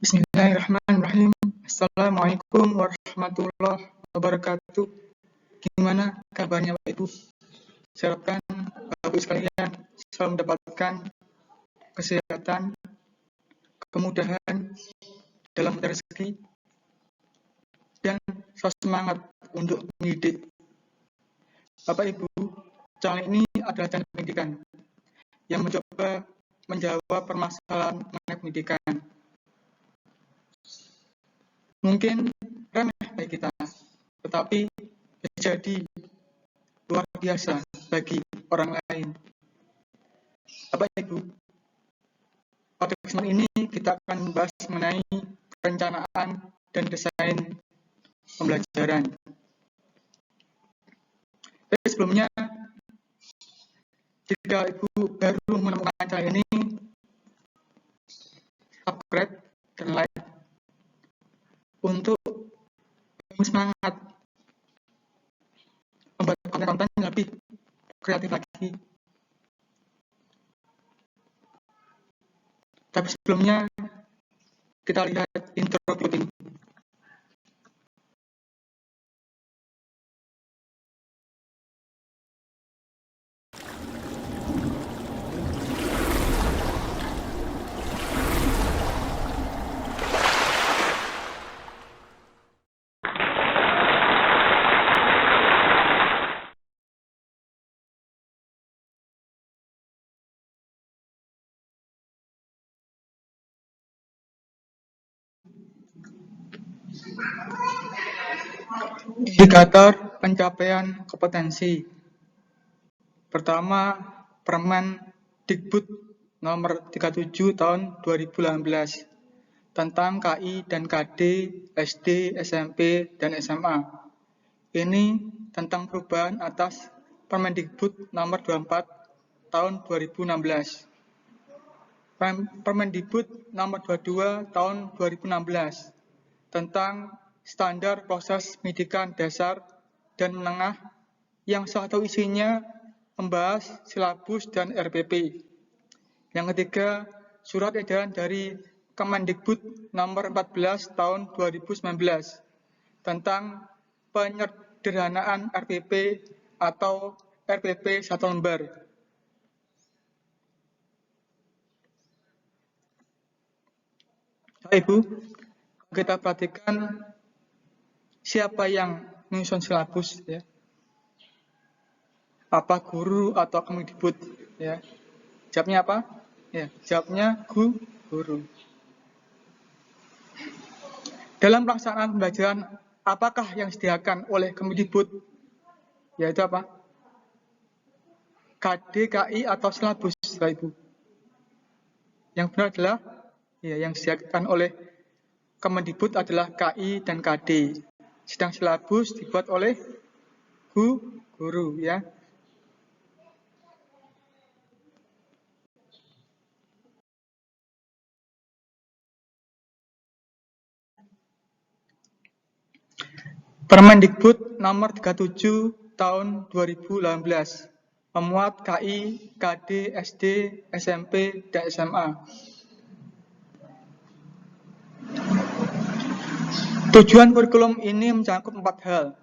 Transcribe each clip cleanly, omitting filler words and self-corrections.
Bismillahirrahmanirrahim. Assalamualaikum warahmatullahi wabarakatuh. Gimana kabarnya Bapak Ibu? Saya harapkan Bapak Ibu sekalian selalu mendapatkan kesehatan, kemudahan dalam rezeki, dan selalu semangat untuk mendidik. Bapak Ibu, channel ini adalah channel pendidikan yang mencoba menjawab permasalahan mengenai pendidikan. Mungkin remeh bagi kita, tetapi jadi luar biasa bagi orang lain. Bapak Ibu, pada kesempatan ini kita akan membahas mengenai perencanaan dan desain pembelajaran. Tapi sebelumnya, jika Ibu baru menemukan channel ini, subscribe dan like untuk semangat membuat konten-konten yang lebih kreatif lagi. Tapi sebelumnya, kita lihat intro dulu. Indikator pencapaian kompetensi. Pertama, Permen Dikbud nomor 37 tahun 2018 tentang KI dan KD, SD, SMP, dan SMA. Ini tentang perubahan atas Permendikbud nomor 24 tahun 2016. Permendikbud nomor 22 tahun 2016 tentang standar proses pendidikan dasar dan menengah yang salah satu isinya membahas silabus dan RPP. Yang ketiga, surat edaran dari Kemendikbud nomor 14 tahun 2019 tentang penyederhanaan RPP atau RPP 1 lembar. Ibu, kita perhatikan siapa yang menyusun silabus, ya? Apa guru atau Kemendikbud, ya? Jawabnya apa? Ya, jawabnya guru. Dalam pelaksanaan pembelajaran, apakah yang disediakan oleh Kemendikbud? Yaitu apa? KD, KI atau silabus, Ibu? Yang benar adalah yang disediakan oleh Kemendikbud adalah KI dan KD. Sedang silabus dibuat oleh guru, ya. Permendikbud nomor 37 tahun 2018 memuat KI, KD, SD, SMP, dan SMA. Tujuan kurikulum ini mencakup 4 hal.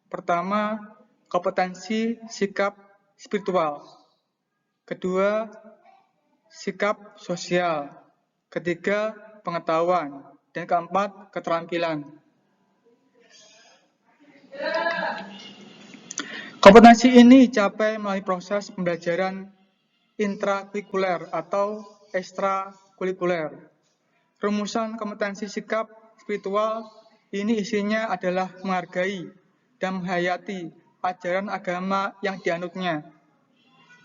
Pertama, kompetensi sikap spiritual. Kedua, sikap sosial. Ketiga, pengetahuan. Dan keempat, keterampilan. Kompetensi ini dicapai melalui proses pembelajaran intrakurikuler atau ekstrakurikuler. Rumusan kompetensi sikap spiritual ini isinya adalah menghargai dan menghayati ajaran agama yang dianutnya.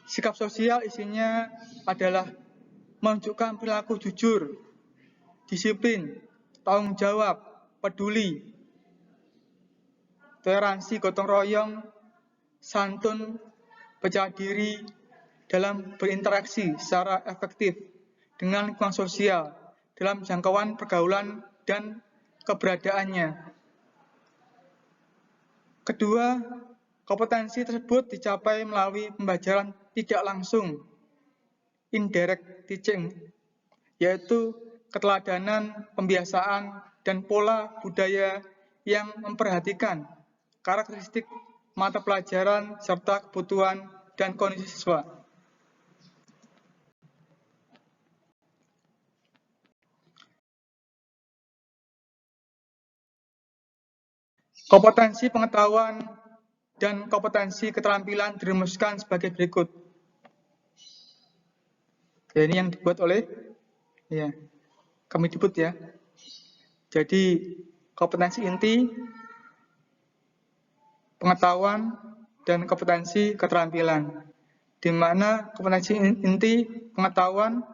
Sikap sosial isinya adalah menunjukkan perilaku jujur, disiplin, tanggung jawab, peduli, toleransi, gotong royong, santun, percaya diri dalam berinteraksi secara efektif dengan lingkungan sosial dalam jangkauan pergaulan dan keberadaannya. Kedua, kompetensi tersebut dicapai melalui pembelajaran tidak langsung, indirect teaching, yaitu keteladanan, pembiasaan, dan pola budaya yang memperhatikan karakteristik mata pelajaran serta kebutuhan dan kondisi siswa. Kompetensi pengetahuan dan kompetensi keterampilan dirumuskan sebagai berikut. Ya, ini yang dibuat oleh Kemendikbud ya. Jadi kompetensi inti, pengetahuan, dan kompetensi keterampilan. Di mana kompetensi inti pengetahuan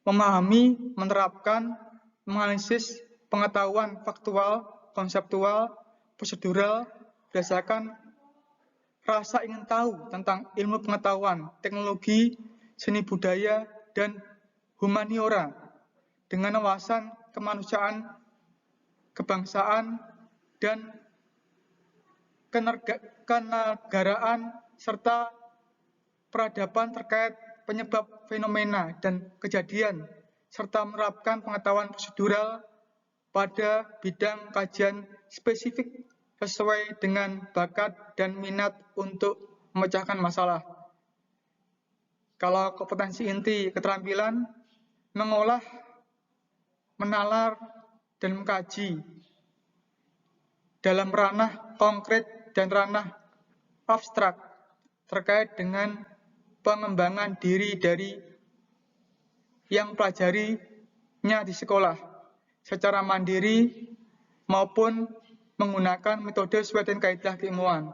memahami, menerapkan, menganalisis pengetahuan faktual, konseptual, prosedural berdasarkan rasa ingin tahu tentang ilmu pengetahuan, teknologi, seni budaya, dan humaniora dengan wawasan kemanusiaan, kebangsaan, dan kenegaraan serta peradaban terkait penyebab fenomena dan kejadian serta menerapkan pengetahuan prosedural pada bidang kajian spesifik sesuai dengan bakat dan minat untuk memecahkan masalah. Kalau kompetensi inti keterampilan, mengolah, menalar, dan mengkaji dalam ranah konkret dan ranah abstrak terkait dengan pengembangan diri dari yang pelajarinya di sekolah secara mandiri maupun menggunakan metode sesuai dengan kaidah keilmuan.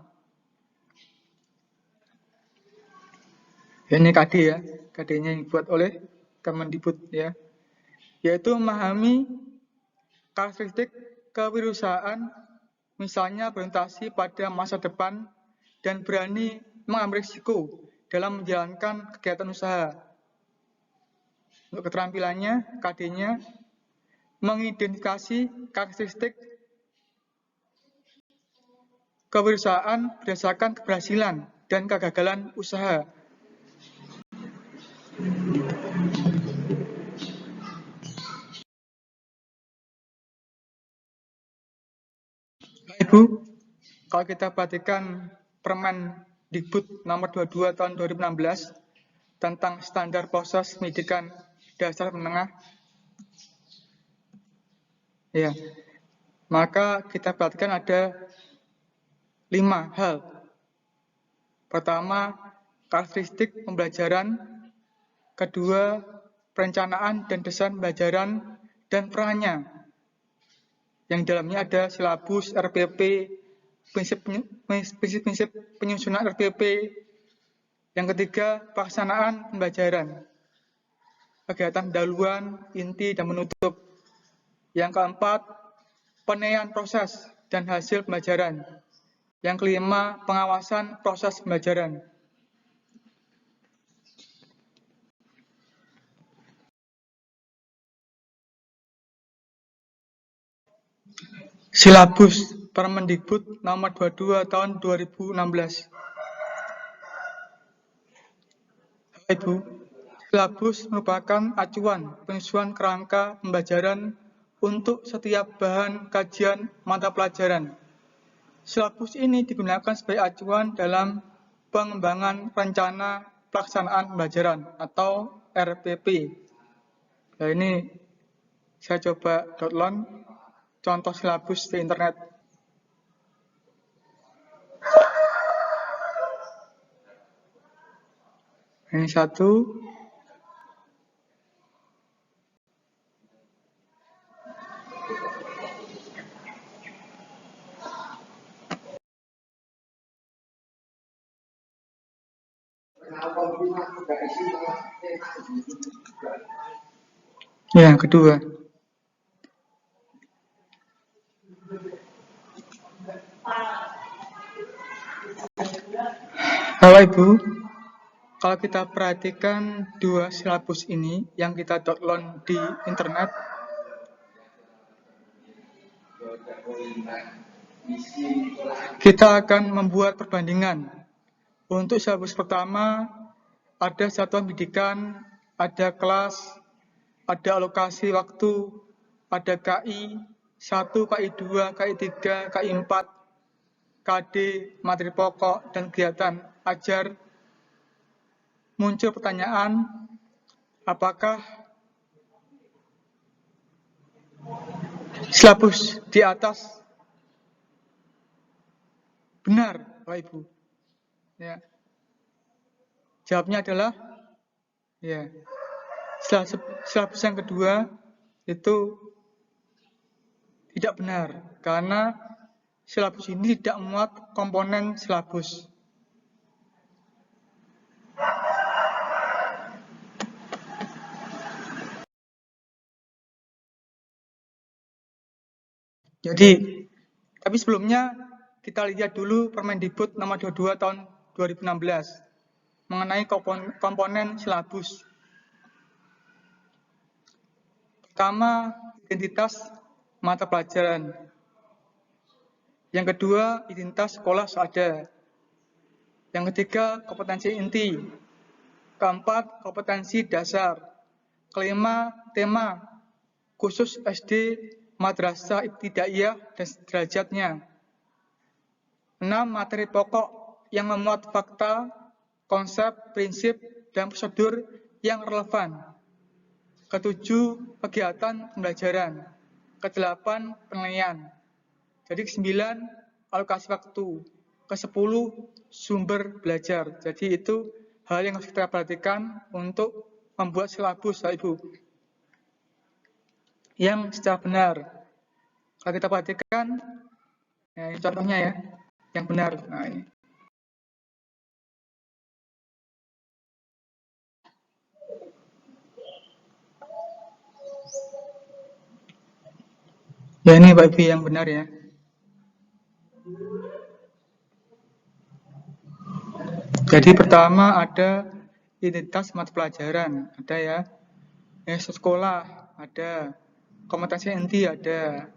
Ini KD ya, KD-nya yang dibuat oleh Kemendikbud ya, yaitu memahami karakteristik kewirausahaan, misalnya berorientasi pada masa depan dan berani mengambil risiko dalam menjalankan kegiatan usaha. Untuk keterampilannya, KD-nya mengidentifikasi karakteristik kewirausahaan berdasarkan keberhasilan dan kegagalan usaha. Ibu, kalau kita perhatikan Permendikbud nomor 22 tahun 2016 tentang standar proses pendidikan dasar menengah, ya, maka kita perhatikan ada 5 hal. Pertama, karakteristik pembelajaran. Kedua, perencanaan dan desain pembelajaran dan perannya. Yang dalamnya ada silabus RPP, prinsip-prinsip penyusunan RPP. Yang ketiga, pelaksanaan pembelajaran, kegiatan pendahuluan, inti, dan menutup. Yang keempat, penilaian proses dan hasil pembelajaran. Yang kelima, pengawasan proses pembelajaran. Silabus Permendikbud nomor 22 tahun 2016. Ibu, silabus merupakan acuan penyusunan kerangka pembelajaran untuk setiap bahan kajian mata pelajaran. Silabus ini digunakan sebagai acuan dalam pengembangan rencana pelaksanaan pembelajaran atau RPP. Nah, ini saya coba download contoh silabus di internet. Ini satu. Yang kedua. Halo Ibu, kalau kita perhatikan dua silabus ini yang kita download di internet, kita akan membuat perbandingan. Untuk silabus pertama, ada satuan pendidikan, ada kelas, ada alokasi waktu, ada KI 1, KI 2, KI 3, KI 4, KD, materi pokok, dan kegiatan ajar. Muncul pertanyaan, apakah silabus di atas benar, Bapak Ibu? Ya. Jawabnya adalah ya. Silabus yang kedua itu tidak benar karena silabus ini tidak memuat komponen silabus. Jadi, tapi sebelumnya kita lihat dulu Permendikbud nomor 22 tahun 2016 mengenai komponen silabus. Pertama, identitas mata pelajaran. Yang kedua, identitas sekolah seadanya. Yang ketiga, kompetensi inti. Keempat, kompetensi dasar. Kelima, tema khusus SD, madrasah, ibtidaiyah, dan derajatnya. 6. Materi pokok yang memuat fakta, konsep, prinsip, dan prosedur yang relevan. Ketujuh, kegiatan pembelajaran. Kedelapan, penilaian. Jadi ke-9, alokasi waktu. Ke-10, sumber belajar. Jadi itu hal yang harus kita perhatikan untuk membuat silabus, Ibu, yang secara benar. Kalau kita perhatikan, ya, ini contohnya ya, yang benar. Nah, ini. Ya, ini Pak Ibu yang benar ya. Jadi pertama ada identitas mata pelajaran, ada ya. Sekolah ada, kompetensi inti ada,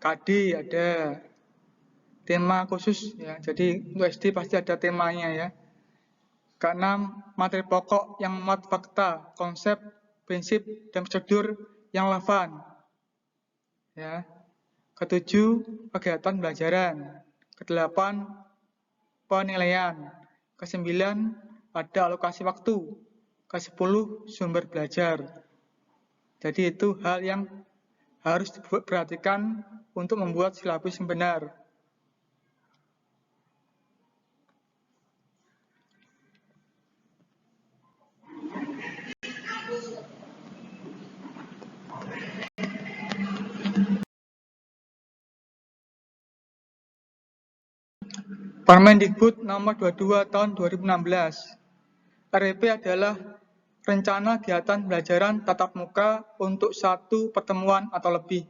KD ada, tema khusus ya. Jadi untuk SD pasti ada temanya ya. Keenam, materi pokok yang memuat fakta, konsep, prinsip, dan prosedur yang relevan. Ya. Ketujuh, kegiatan pembelajaran. Kedelapan, penilaian. Ke-9, ada alokasi waktu. Ke-10, sumber belajar. Jadi itu hal yang harus diperhatikan untuk membuat silabus yang benar. Permendikbud nomor 22 tahun 2016. REP adalah rencana kegiatan pembelajaran tatap muka untuk satu pertemuan atau lebih.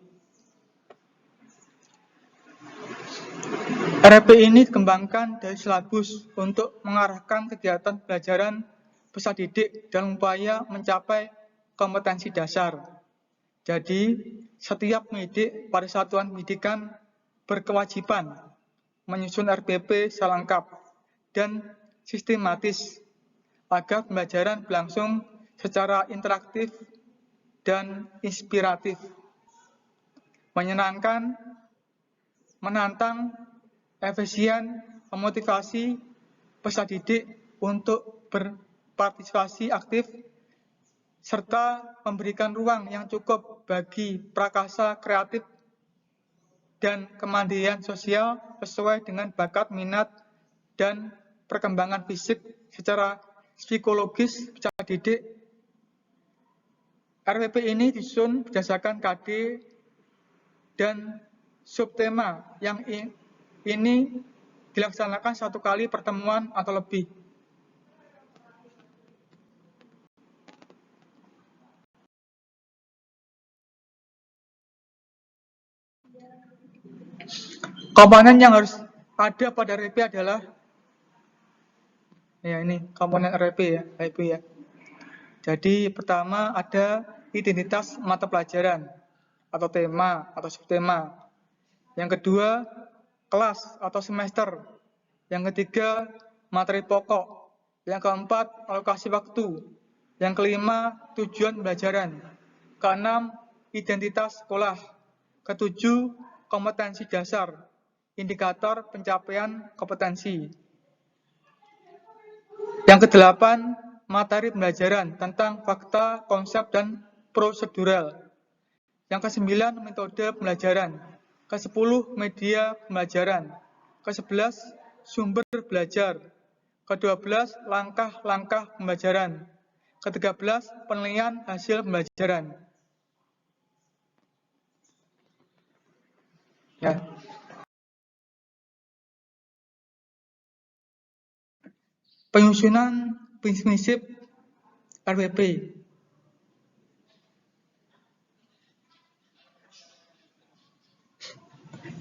REP ini dikembangkan dari silabus untuk mengarahkan kegiatan pembelajaran peserta didik dalam upaya mencapai kompetensi dasar. Jadi, setiap pendidik pada satuan pendidikan berkewajiban menyusun RPP secara lengkap dan sistematis agar pembelajaran berlangsung secara interaktif dan inspiratif, menyenangkan, menantang, efisien, memotivasi peserta didik untuk berpartisipasi aktif, serta memberikan ruang yang cukup bagi prakasa kreatif dan kemandirian sosial sesuai dengan bakat, minat, dan perkembangan fisik secara psikologis peserta didik. RPP ini disusun berdasarkan KD dan subtema yang ini dilaksanakan satu kali pertemuan atau lebih. Komponen yang harus ada pada RP adalah ya ini komponen RP ya, Ibu ya. Jadi pertama ada identitas mata pelajaran atau tema atau subtema. Yang kedua kelas atau semester. Yang ketiga materi pokok. Yang keempat alokasi waktu. Yang kelima, tujuan pembelajaran. Keenam, identitas sekolah. Ketujuh, kompetensi dasar, indikator pencapaian kompetensi. Yang kedelapan, materi pembelajaran tentang fakta, konsep, dan prosedural. Yang kesembilan, metode pembelajaran. Ke-10, media pembelajaran. Ke-11, sumber belajar. Ke-12, langkah-langkah pembelajaran. Ke-13, penilaian hasil pembelajaran. Ya. Penyusunan prinsip RPP.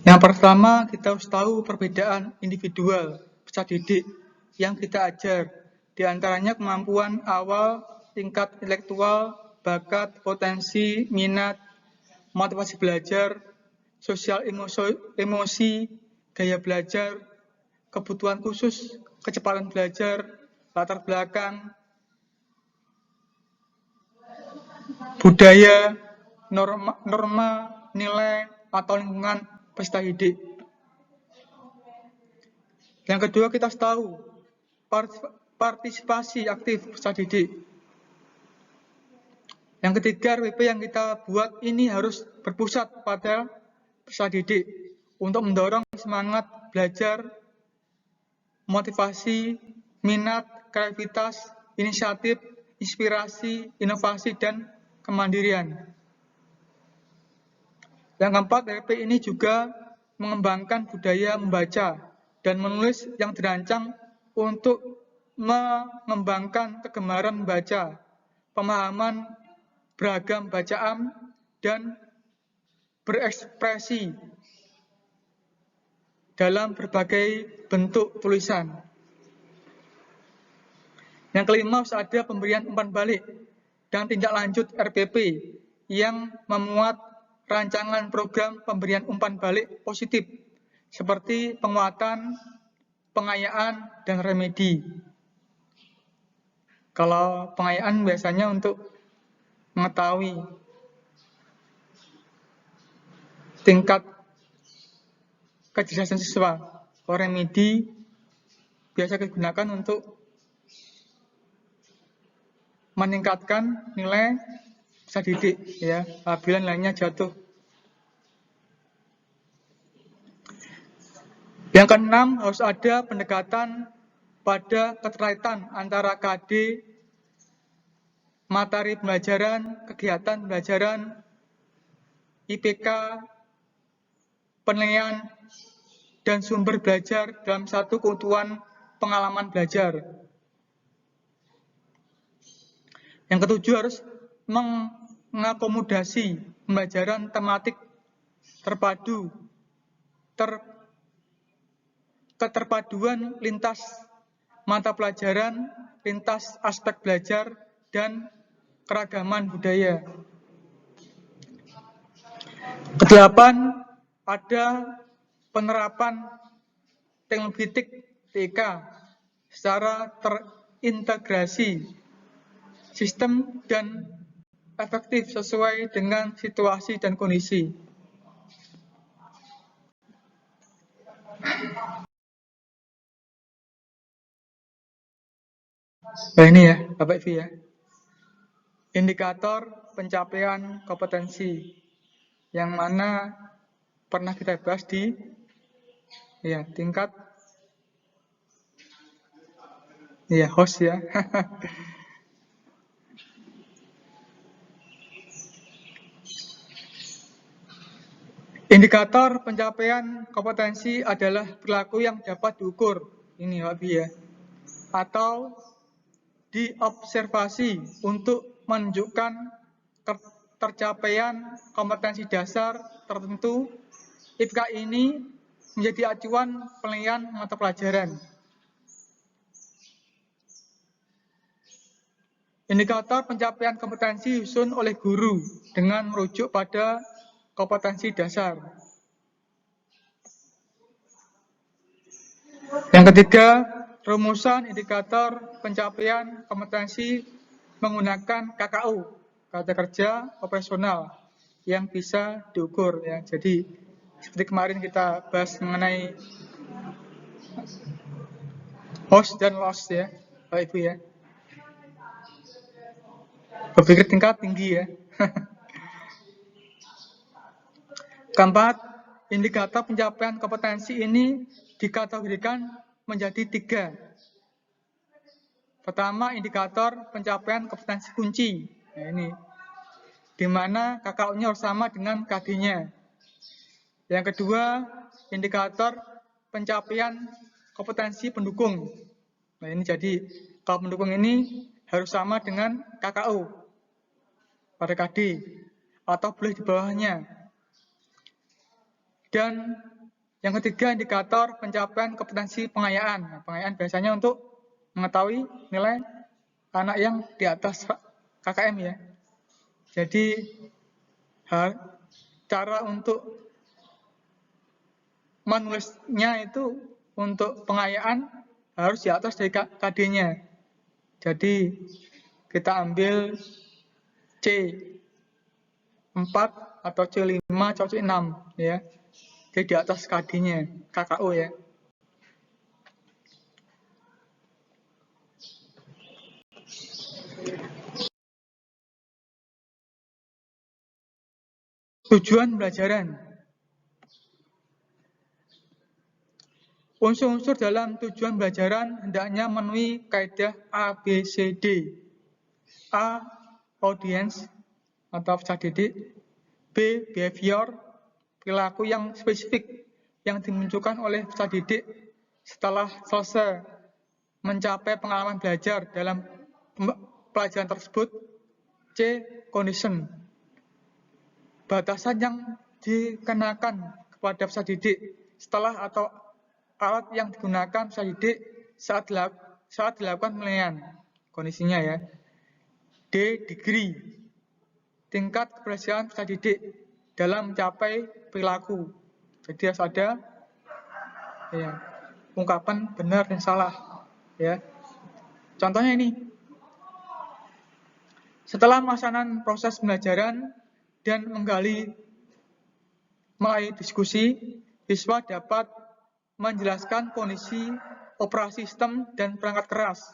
Yang pertama, kita harus tahu perbedaan individual peserta didik yang kita ajar. Di antaranya kemampuan awal, tingkat intelektual, bakat, potensi, minat, motivasi belajar, sosial emosi, gaya belajar, kebutuhan khusus, kecepatan belajar, latar belakang, budaya, norma, nilai, atau lingkungan peserta didik. Yang kedua, kita harus tahu partisipasi aktif peserta didik. Yang ketiga, RPP yang kita buat ini harus berpusat pada peserta didik untuk mendorong semangat belajar, motivasi, minat, kreativitas, inisiatif, inspirasi, inovasi, dan kemandirian. Yang keempat, RPP ini juga mengembangkan budaya membaca dan menulis yang dirancang untuk mengembangkan kegemaran membaca, pemahaman beragam bacaan, dan berekspresi dalam berbagai bentuk tulisan. Yang kelima, harus ada pemberian umpan balik dan tindak lanjut RPP yang memuat rancangan program pemberian umpan balik positif seperti penguatan, pengayaan, dan remedi. Kalau pengayaan biasanya untuk mengetahui tingkat kecerdasan siswa. Kalau remedi biasa digunakan untuk meningkatkan nilai peserta didik, ya, apabila nilainya jatuh. Yang keenam, harus ada pendekatan pada keterkaitan antara KD, materi pembelajaran, kegiatan pembelajaran, IPK, penilaian, dan sumber belajar dalam satu keutuhan pengalaman belajar. Yang ketujuh, harus mengakomodasi pembelajaran tematik terpadu, keterpaduan lintas mata pelajaran, lintas aspek belajar, dan keragaman budaya. Kedelapan, ada penerapan teknologi TIK secara terintegrasi, sistem, dan efektif sesuai dengan situasi dan kondisi. Nah, ini ya, Bapak Ibu ya. Indikator pencapaian kompetensi yang mana pernah kita bahas di tingkat host ya. Indikator pencapaian kompetensi adalah perilaku yang dapat diukur, ini Bapak Ibu ya, atau diobservasi untuk menunjukkan tercapaian kompetensi dasar tertentu. IPK ini menjadi acuan penilaian mata pelajaran. Indikator pencapaian kompetensi disusun oleh guru dengan merujuk pada kompetensi dasar. Yang ketiga, rumusan indikator pencapaian kompetensi menggunakan KKU, kerja kerja operasional yang bisa diukur ya. Jadi seperti kemarin kita bahas mengenai host dan loss ya, Bapak Ibu ya. Berpikir tingkat tinggi ya. Keempat, indikator pencapaian kompetensi ini dikategorikan menjadi 3. Pertama, indikator pencapaian kompetensi kunci. Nah, ini di mana KKU-nya harus sama dengan KD-nya. Yang kedua, indikator pencapaian kompetensi pendukung. Nah, ini jadi kalau pendukung ini harus sama dengan KKU pada KD atau boleh di bawahnya. Dan yang ketiga, indikator pencapaian kompetensi pengayaan. Nah, pengayaan biasanya untuk mengetahui nilai anak yang di atas KKM ya. Jadi cara untuk menulisnya itu untuk pengayaan harus di atas dari KD-nya. Jadi kita ambil C4 atau C5 atau C6 ya. Jadi di atas KD-nya, KKU ya. Tujuan pembelajaran. Unsur-unsur dalam tujuan pembelajaran hendaknya memenuhi kaidah ABCD. A. Audience atau peserta didik. B. Behavior, perilaku yang spesifik yang dimunculkan oleh peserta didik setelah selesai mencapai pengalaman belajar dalam pelajaran tersebut. C. Condition, batasan yang dikenakan kepada peserta didik setelah atau alat yang digunakan peserta didik saat dilakukan penilaian. Kondisinya ya. D. Degree, tingkat keberhasilan peserta didik dalam mencapai perilaku. Jadi harus ada ya, ungkapan benar dan salah ya. Contohnya ini, setelah melaksanakan proses pembelajaran dan menggali melalui diskusi, siswa dapat menjelaskan kondisi operasi sistem dan perangkat keras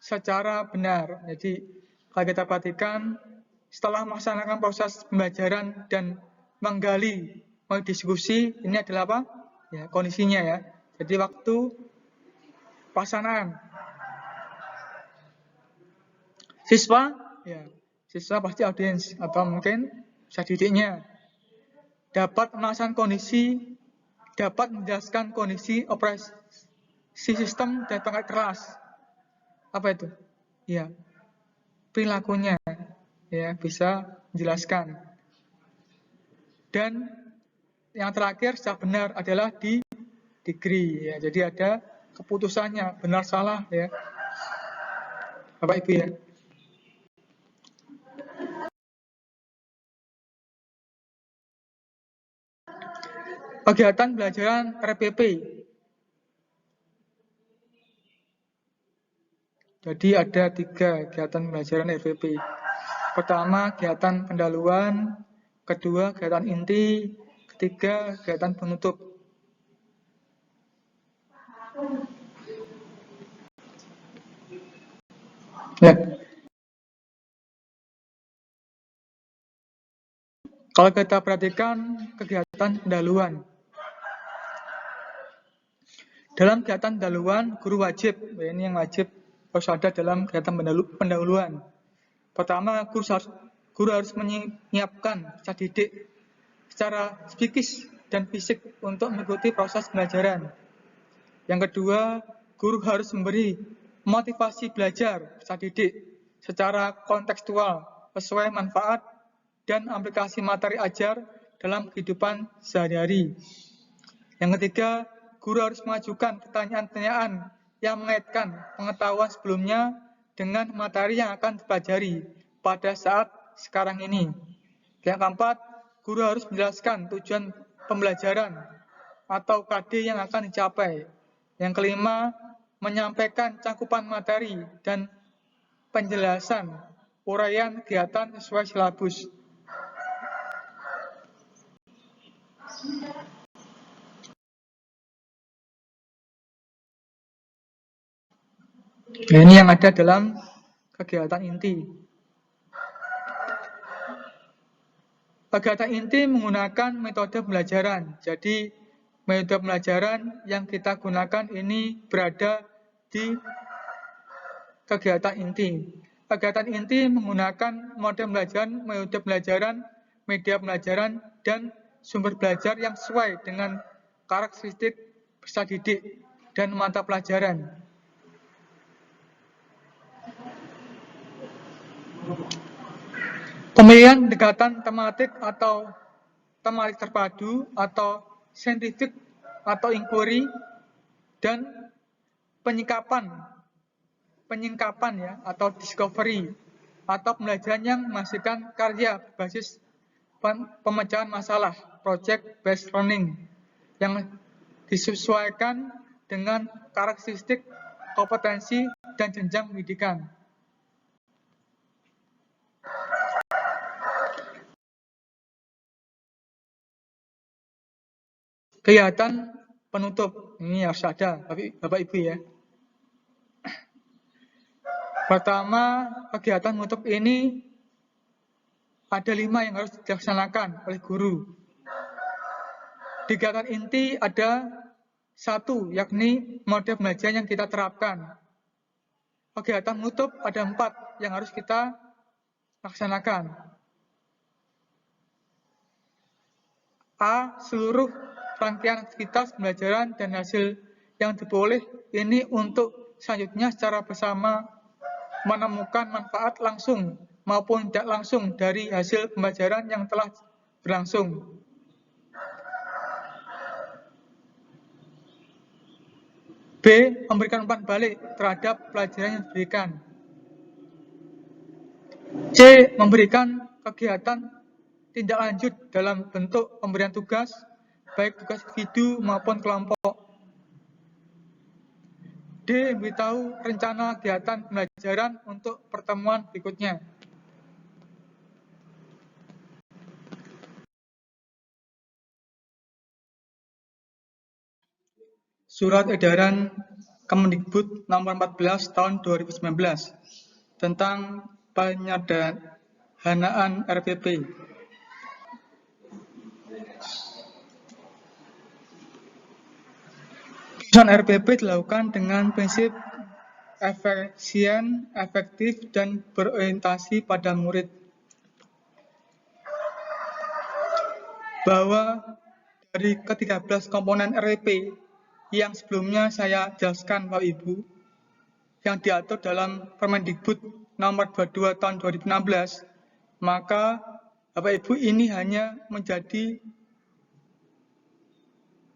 secara benar. Jadi kalau kita perhatikan, setelah melaksanakan proses pembelajaran dan menggali melalui diskusi, ini adalah apa? Ya, kondisinya ya. Jadi waktu pelaksanaan. Siswa, ya, siswa pasti audiens atau mungkin peserta didiknya dapat melaksanakan kondisi, dapat menjelaskan kondisi operasi sistem dan perangkat keras. Apa itu? Ya, perilakunya ya bisa menjelaskan. Dan yang terakhir secara benar adalah di degree ya. Jadi ada keputusannya benar salah ya. Bapak Ibu ya. Kegiatan pembelajaran RPP. Jadi ada 3 kegiatan pembelajaran RPP. Pertama, kegiatan pendahuluan, kedua, kegiatan inti, ketiga, kegiatan penutup. Ya. Kalau kita perhatikan kegiatan pendahuluan. Dalam kegiatan pendahuluan, guru wajib, ini yang wajib harus ada dalam kegiatan pendahuluan. Pertama, guru harus menyiapkan peserta didik secara psikis dan fisik untuk mengikuti proses pembelajaran. Yang kedua, guru harus memberi motivasi belajar peserta didik secara kontekstual sesuai manfaat dan aplikasi materi ajar dalam kehidupan sehari-hari. Yang ketiga, guru harus mengajukan pertanyaan-pertanyaan yang mengaitkan pengetahuan sebelumnya dengan materi yang akan dipelajari pada saat sekarang ini. Yang keempat, guru harus menjelaskan tujuan pembelajaran atau KD yang akan dicapai. Yang kelima, menyampaikan cakupan materi dan penjelasan uraian kegiatan sesuai silabus. Nah, ini yang ada dalam kegiatan inti. Kegiatan inti menggunakan metode pembelajaran. Jadi, metode pembelajaran yang kita gunakan ini berada di kegiatan inti. Kegiatan inti menggunakan metode pembelajaran, media pembelajaran, dan sumber belajar yang sesuai dengan karakteristik peserta didik dan mata pelajaran. Pemilihan pendekatan tematik atau tematik terpadu atau scientific atau inquiry dan penyingkapan ya atau discovery atau pembelajaran yang menghasilkan karya berbasis pemecahan masalah project based learning yang disesuaikan dengan karakteristik kompetensi dan jenjang pendidikan. Kegiatan penutup, ini harus ada, Bapak Ibu ya. Pertama, kegiatan penutup ini ada 5 yang harus dilaksanakan oleh guru. Di kegiatan inti ada 1, yakni mode pembelajaran yang kita terapkan. Kegiatan penutup ada 4 yang harus kita laksanakan. A. Seluruh rangkaian aktivitas pembelajaran dan hasil yang diperoleh ini untuk selanjutnya secara bersama menemukan manfaat langsung maupun tidak langsung dari hasil pembelajaran yang telah berlangsung. B. Memberikan umpan balik terhadap pelajaran yang diberikan. C. Memberikan kegiatan tindak lanjut dalam bentuk pemberian tugas, baik tugas individu maupun kelompok. D. Memberitahu rencana kegiatan pembelajaran untuk pertemuan berikutnya. Surat Edaran Kemendikbud nomor 14 tahun 2019 tentang penyederhanaan RPP. Penyusunan RPP dilakukan dengan prinsip efisien, efektif, dan berorientasi pada murid. Bahwa dari ke-13 komponen RPP yang sebelumnya saya jelaskan Bapak Ibu, yang diatur dalam Permendikbud nomor 22 tahun 2016, maka Bapak Ibu ini hanya menjadi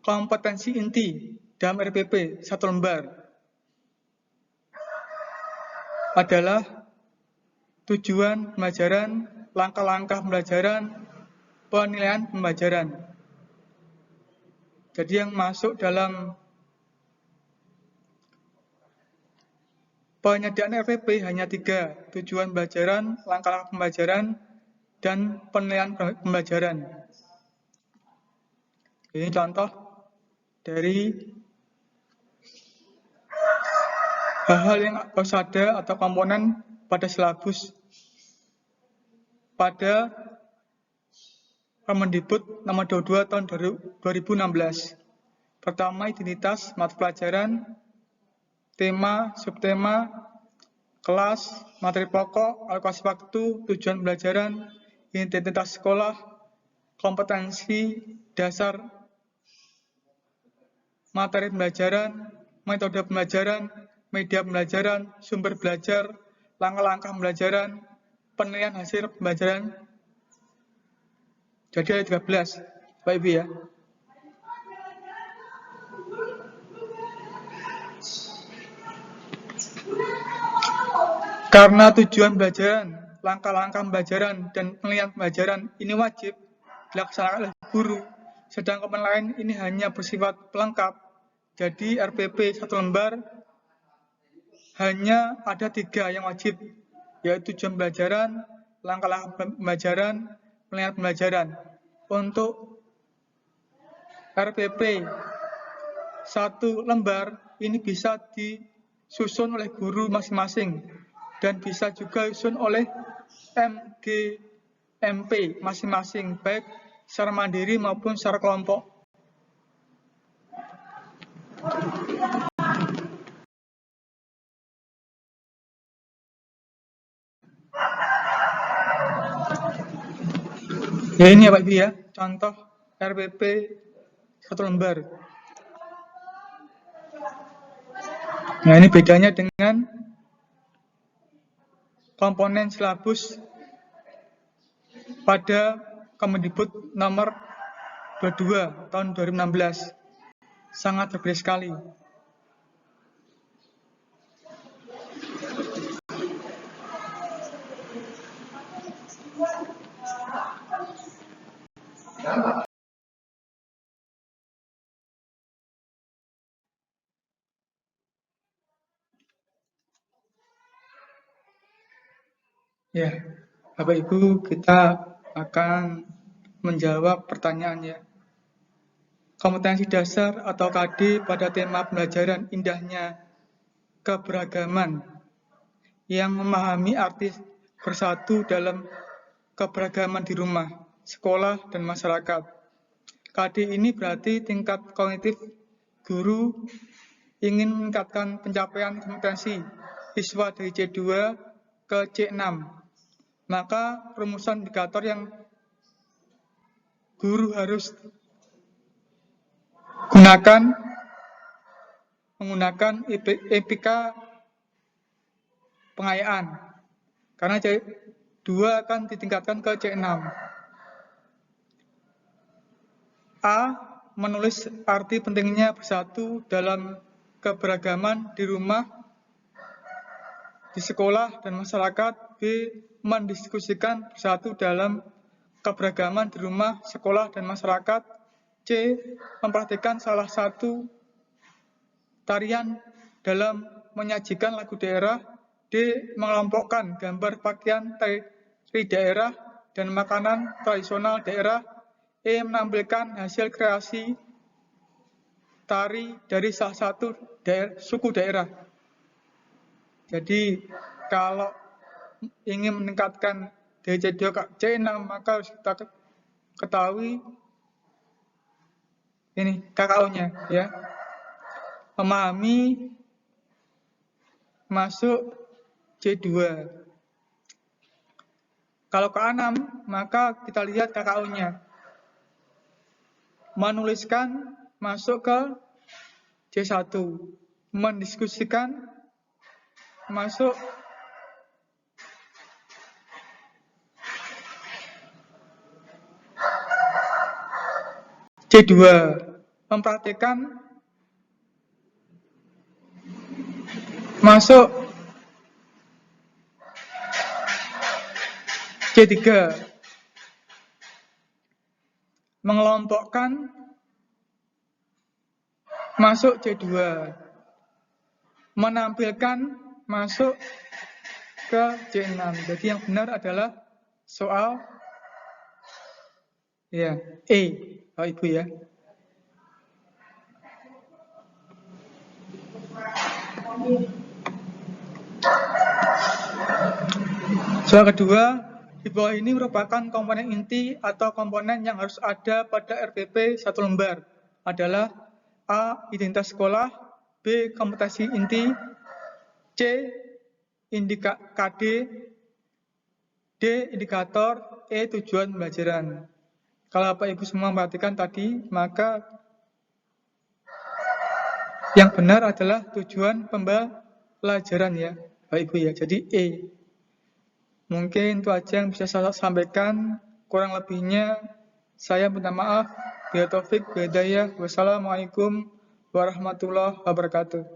kompetensi inti dalam RPP 1 lembar. Adalah tujuan pembelajaran, langkah-langkah pembelajaran, penilaian pembelajaran. Jadi yang masuk dalam penyediaan RPP hanya 3, tujuan pembelajaran, langkah-langkah pembelajaran, dan penilaian pembelajaran. Ini contoh dari hal-hal yang harus ada atau komponen pada silabus pada Permendikbud nomor 22 tahun 2016. Pertama, identitas mata pelajaran, tema, subtema, kelas, materi pokok, alokasi waktu, tujuan pembelajaran, identitas sekolah, kompetensi dasar, materi pembelajaran, metode pembelajaran, media pembelajaran, sumber belajar, langkah-langkah pembelajaran, penilaian hasil pembelajaran. Jadi ada 13, Bapak Ibu ya. Karena tujuan pembelajaran, langkah-langkah pembelajaran, dan penilaian pembelajaran ini wajib dilaksanakan oleh guru, sedang komponen lain ini hanya bersifat pelengkap. Jadi RPP 1 lembar hanya ada 3 yang wajib, yaitu tujuan pembelajaran, langkah-langkah pembelajaran, penilaian pembelajaran. Untuk RPP 1 lembar ini bisa disusun oleh guru masing-masing dan bisa juga disusun oleh MGMP masing-masing, baik secara mandiri maupun secara kelompok. Ya ini ya Pak Ibu ya, contoh RPP 1 lembar. Nah ini bedanya dengan komponen silabus pada Kemendikbud nomor 22 tahun 2016. Sangat berbeda sekali. Ya, Bapak Ibu, kita akan menjawab pertanyaannya. Kompetensi dasar atau KD pada tema pembelajaran indahnya keberagaman yang memahami arti bersatu dalam keberagaman di rumah, sekolah, dan masyarakat. KD ini berarti tingkat kognitif guru ingin meningkatkan pencapaian kompetensi siswa dari C2 ke C6. Maka rumusan indikator yang guru harus menggunakan EPK pengayaan. Karena C2 akan ditingkatkan ke C6. A. Menulis arti pentingnya bersatu dalam keberagaman di rumah, di sekolah, dan masyarakat. B. Mendiskusikan bersatu dalam keberagaman di rumah, sekolah, dan masyarakat. C. Mempraktikkan salah satu tarian dalam menyajikan lagu daerah. D. Mengelompokkan gambar pakaian dari daerah dan makanan tradisional daerah. E. Menampilkan hasil kreasi tari dari salah satu suku daerah. Jadi kalau ingin meningkatkan dari C2 ke C6 maka harus kita ketahui ini KKO-nya ya. Memahami masuk C2. Kalau ke 6 maka kita lihat KKO-nya. Menuliskan masuk ke C1. Mendiskusikan masuk C2. Mempraktikkan masuk C3. Mengelompokkan masuk C2. Menampilkan masuk ke C6. Jadi yang benar adalah soal ya E, Bapak Ibu ya. Soal kedua, di bawah ini merupakan komponen inti atau komponen yang harus ada pada RPP 1 lembar. Adalah A. Identitas sekolah. B. Kompetensi inti. C. KD. D. Indikator. E. Tujuan pembelajaran. Kalau Bapak Ibu semua memperhatikan tadi, maka yang benar adalah tujuan pembelajaran ya, Bapak Ibu ya. Jadi E. Mungkin itu aja yang bisa saya sampaikan. Kurang lebihnya saya minta maaf. Bila taufik, bila hidayah. Wassalamualaikum warahmatullahi wabarakatuh.